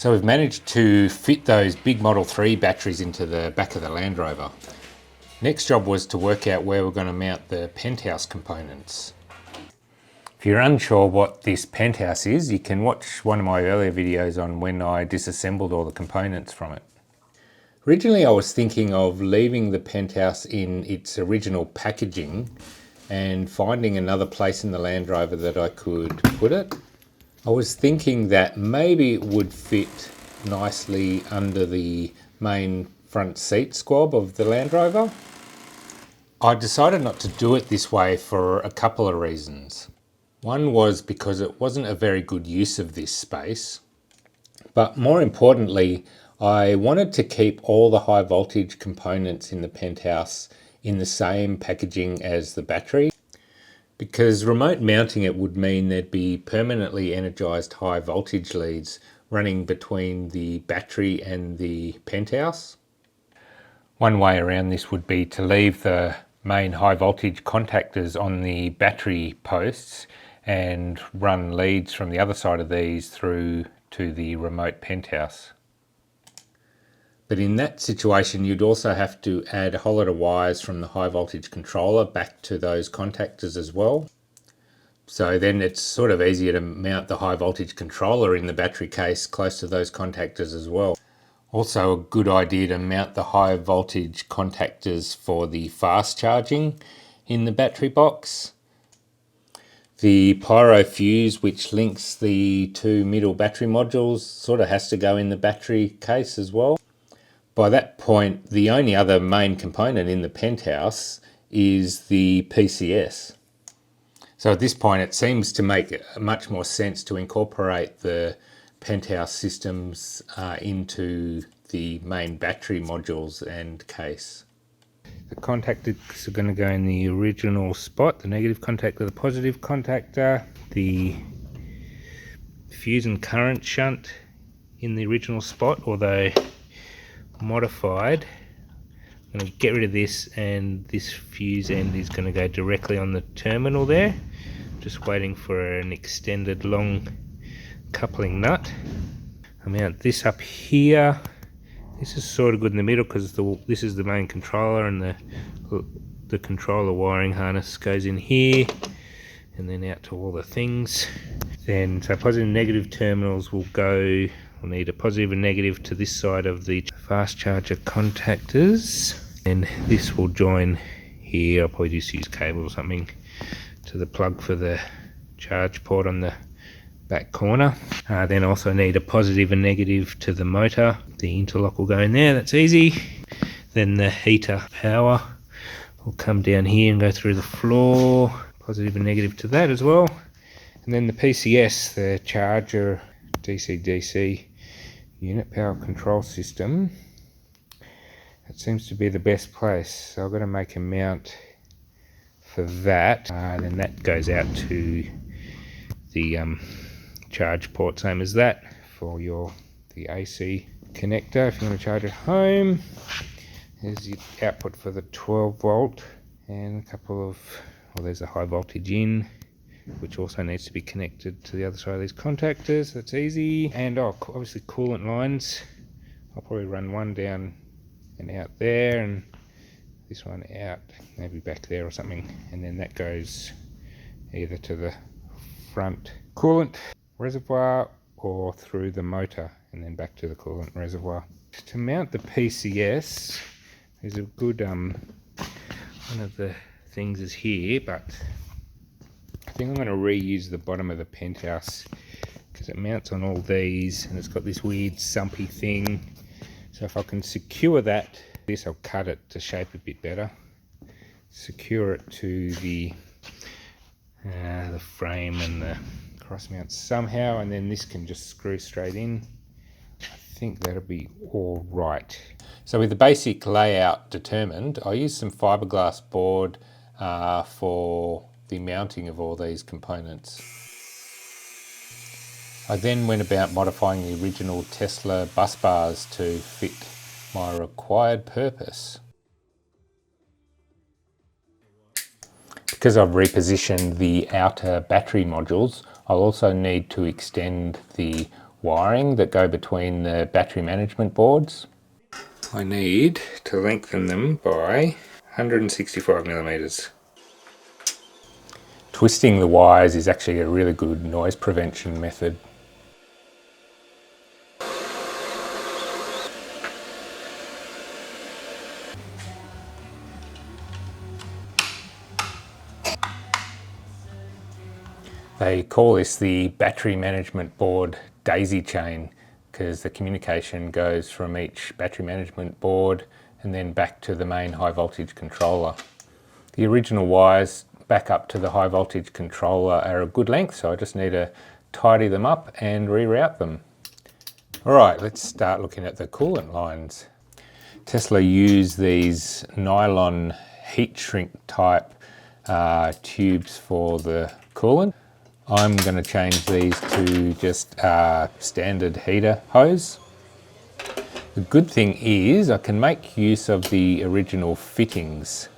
So we've managed to fit those big Model 3 batteries into the back of the Land Rover. Next job was to work out where we're going to mount the Penthouse components. If you're unsure what this Penthouse is, you can watch one of my earlier videos on when I disassembled all the components from it. Originally I was thinking of leaving the Penthouse in its original packaging and finding another place in the Land Rover that I could put it. I was thinking that maybe it would fit nicely under the main front seat squab of the Land Rover. I decided not to do it this way for a couple of reasons. One was because it wasn't a very good use of this space, but more importantly, I wanted to keep all the high voltage components in the Penthouse in the same packaging as the battery, because remote mounting it would mean there'd be permanently energized high voltage leads running between the battery and the Penthouse. One way around this would be to leave the main high voltage contactors on the battery posts and run leads from the other side of these through to the remote Penthouse. But in that situation, you'd also have to add a whole lot of wires from the high voltage controller back to those contactors as well. So then it's sort of easier to mount the high voltage controller in the battery case close to those contactors as well. Also a good idea to mount the high voltage contactors for the fast charging in the battery box. The pyro fuse, which links the two middle battery modules, sort of has to go in the battery case as well. By that point, the only other main component in the Penthouse is the PCS. So at this point, it seems to make much more sense to incorporate the Penthouse systems into the main battery modules and case. The contactors are going to go in the original spot, the negative contactor, the positive contactor, the fuse and current shunt in the original spot, although modified. I'm going to get rid of this, and this fuse end is going to go directly on the terminal there. Just waiting for an extended long coupling nut. I mount this up here. This is sort of good in the middle because this is the main controller, and the controller wiring harness goes in here and then out to all the things. Then so positive and negative terminals will go. We'll need a positive and negative to this side of the fast charger contactors, and this will join here. I'll probably just use cable or something to the plug for the charge port on the back corner. Then also need a positive and negative to the motor. The interlock will go in there, that's easy. Then the heater power will come down here and go through the floor. Positive and negative to that as well. And then the PCS, the charger DC-DC unit power control system, that seems to be the best place. So I've got to make a mount for that. Then that goes out to the charge port, same as that, for the AC connector if you want to charge at home. There's the output for the 12 volt and a couple of, well, there's a high voltage in, which also needs to be connected to the other side of these contactors. That's easy. And obviously coolant lines. I'll probably run one down and out there, and this one out maybe back there or something, and then that goes either to the front coolant reservoir or through the motor and then back to the coolant reservoir. To mount the PCS, there's a good one of the things is here, but I think I'm going to reuse the bottom of the Penthouse because it mounts on all these and it's got this weird sumpy thing. So if I can secure that, I'll cut it to shape a bit better. Secure it to the frame and the cross mount somehow, and then this can just screw straight in. I think that'll be all right. So with the basic layout determined, I used some fiberglass board for the mounting of all these components. I then went about modifying the original Tesla bus bars to fit my required purpose. Because I've repositioned the outer battery modules, I'll also need to extend the wiring that go between the battery management boards. I need to lengthen them by 165 millimeters. Twisting the wires is actually a really good noise prevention method. They call this the battery management board daisy chain because the communication goes from each battery management board and then back to the main high voltage controller. The original wires back up to the high voltage controller are a good length, so I just need to tidy them up and reroute them. Alright, let's start looking at the coolant lines. Tesla use these nylon heat shrink type tubes for the coolant. I'm going to change these to just standard heater hose. The good thing is I can make use of the original fittings.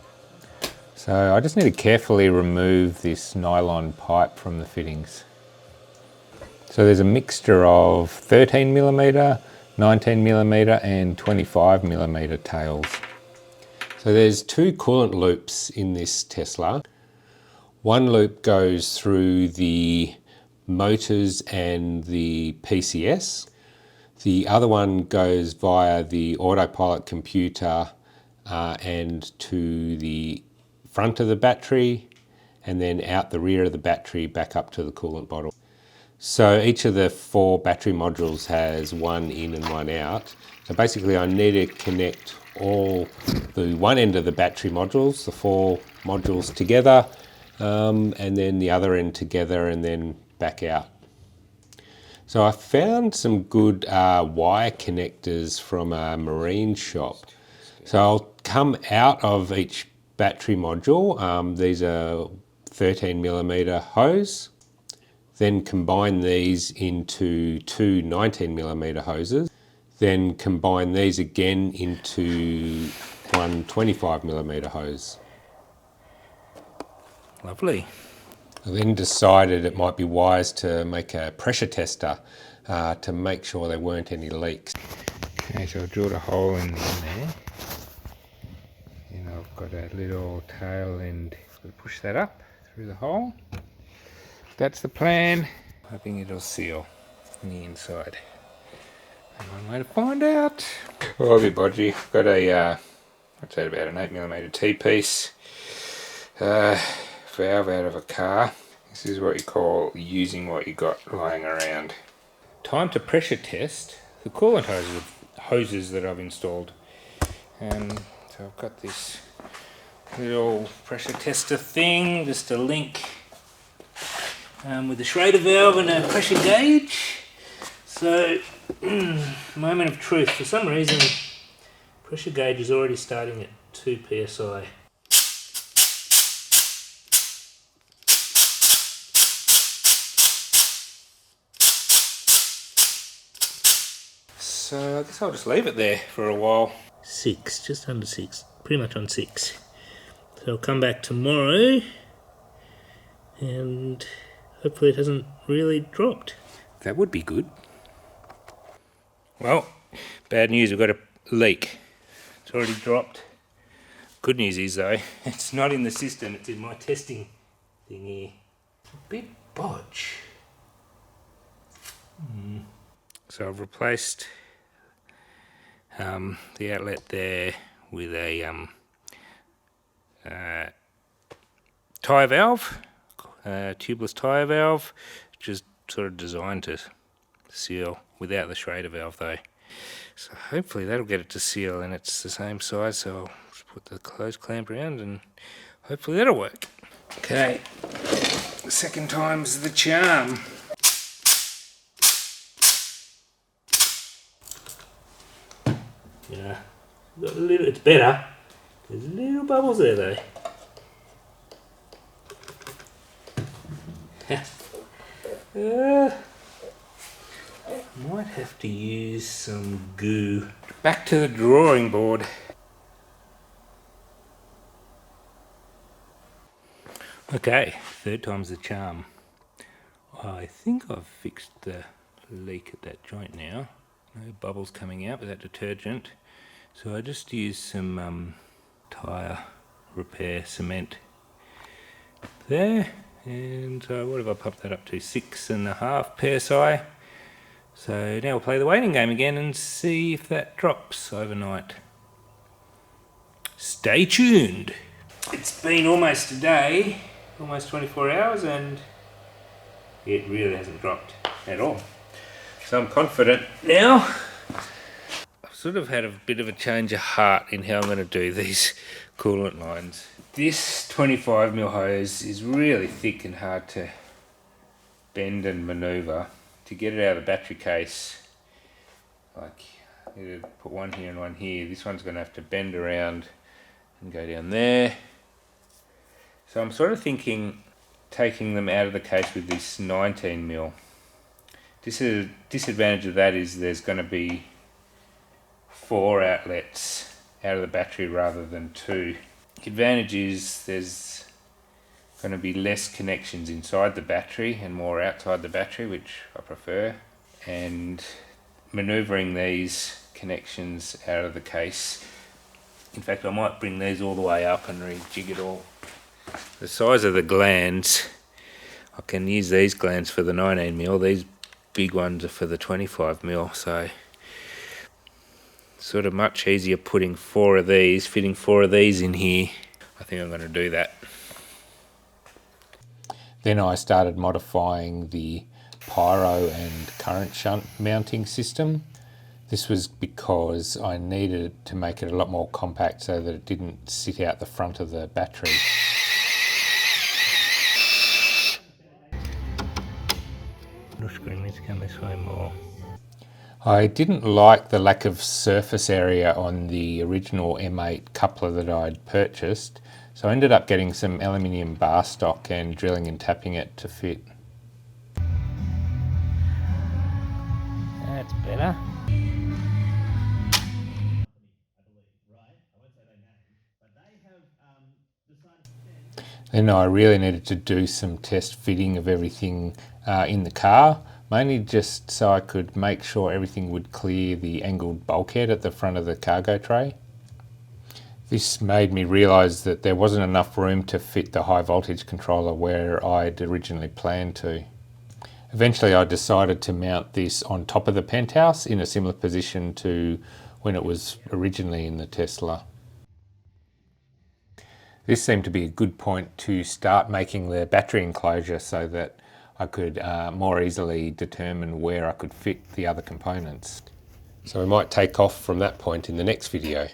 So I just need to carefully remove this nylon pipe from the fittings. So there's a mixture of 13mm, 19mm and 25mm tails. So there's two coolant loops in this Tesla. One loop goes through the motors and the PCS. The other one goes via the autopilot computer and to the front of the battery, and then out the rear of the battery back up to the coolant bottle. So each of the 4 battery modules has one in and one out. So basically I need to connect all the one end of the battery modules, the 4 modules together, and then the other end together and then back out. So I found some good wire connectors from a marine shop. So I'll come out of each battery module. These are 13mm hose. Then combine these into 2 19mm hoses. Then combine these again into one 25mm hose. Lovely. I then decided it might be wise to make a pressure tester to make sure there weren't any leaks. Okay, so I drilled a hole in there. And I've got a little tail end. We'll push that up through the hole. That's the plan. Hoping it'll seal on the inside. And one way to find out. Oh, a bit bodgy. Got a, I'd say about an 8mm T-piece. Valve out of a car. This is what you call using what you got lying around. Time to pressure test the coolant hoses that I've installed. So I've got this little pressure tester thing, just a link with a Schrader valve and a pressure gauge. So, moment of truth. For some reason, pressure gauge is already starting at 2 psi. So I guess I'll just leave it there for a while. 6, just under 6, pretty much on 6. So I'll come back tomorrow and hopefully it hasn't really dropped. That would be good. Well, bad news, we've got a leak. It's already dropped. Good news is though, it's not in the system, it's in my testing thing here. A bit bodge. So I've replaced the outlet there with a tyre valve, tubeless tyre valve, which is sort of designed to seal without the Schrader valve though. So hopefully that'll get it to seal, and it's the same size, so I'll just put the close clamp around and hopefully that'll work. Okay, second time's the charm. Yeah, got a little, it's better. There's little bubbles there though. Might have to use some goo. Back to the drawing board. Okay, third time's the charm. I think I've fixed the leak at that joint now. No bubbles coming out with that detergent. So I just used some tyre repair cement there. And so what have I pumped that up to? 6.5 psi. So now we'll play the waiting game again and see if that drops overnight. Stay tuned. It's been almost a day, almost 24 hours, and it really hasn't dropped at all. So I'm confident now. I've sort of had a bit of a change of heart in how I'm going to do these coolant lines. This 25mm hose is really thick and hard to bend and manoeuvre. To get it out of the battery case, like I need to put one here and one here. This one's going to have to bend around and go down there. So I'm sort of thinking taking them out of the case with this 19mm. Disadvantage of that is there's going to be 4 outlets out of the battery rather than 2. The advantage is there's going to be less connections inside the battery and more outside the battery, which I prefer. And manoeuvring these connections out of the case, in fact I might bring these all the way up and rejig it all. The size of the glands, I can use these glands for the 19mm, these big ones are for the 25mm, so sort of much easier putting 4 of these, fitting 4 of these in here. I think I'm going to do that. Then I started modifying the pyro and current shunt mounting system. This was because I needed to make it a lot more compact so that it didn't sit out the front of the battery. Let's come this way more. I didn't like the lack of surface area on the original M8 coupler that I'd purchased, so I ended up getting some aluminium bar stock and drilling and tapping it to fit. That's better. Then I really needed to do some test fitting of everything in the car, mainly just so I could make sure everything would clear the angled bulkhead at the front of the cargo tray. This made me realise that there wasn't enough room to fit the high voltage controller where I'd originally planned to. Eventually I decided to mount this on top of the Penthouse in a similar position to when it was originally in the Tesla. This seemed to be a good point to start making the battery enclosure so that I could more easily determine where I could fit the other components. So we might take off from that point in the next video.